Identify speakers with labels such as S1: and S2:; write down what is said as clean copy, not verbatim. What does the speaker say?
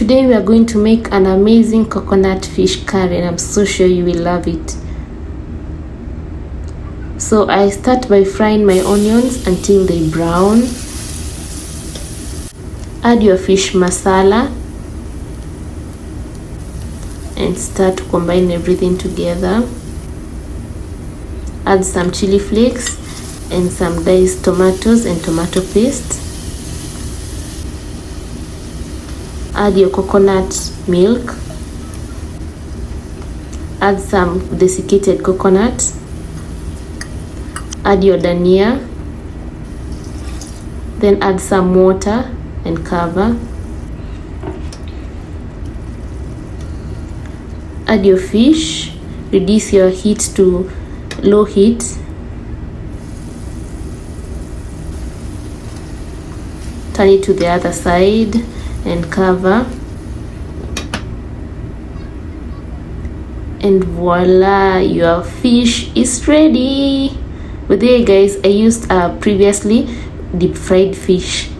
S1: Today we are going to make an amazing coconut fish curry and I'm so sure you will love it. So I start by frying my onions until they brown. Add your fish masala and start to combine everything together. Add some chili flakes and some diced tomatoes and tomato paste. Add your coconut milk. Add some desiccated coconut. Add your dhania. Then add some water and cover. Add your fish. Reduce your heat to low heat. Turn it to the other side and cover. And voila, your fish is ready. But there guys, I used previously deep fried fish.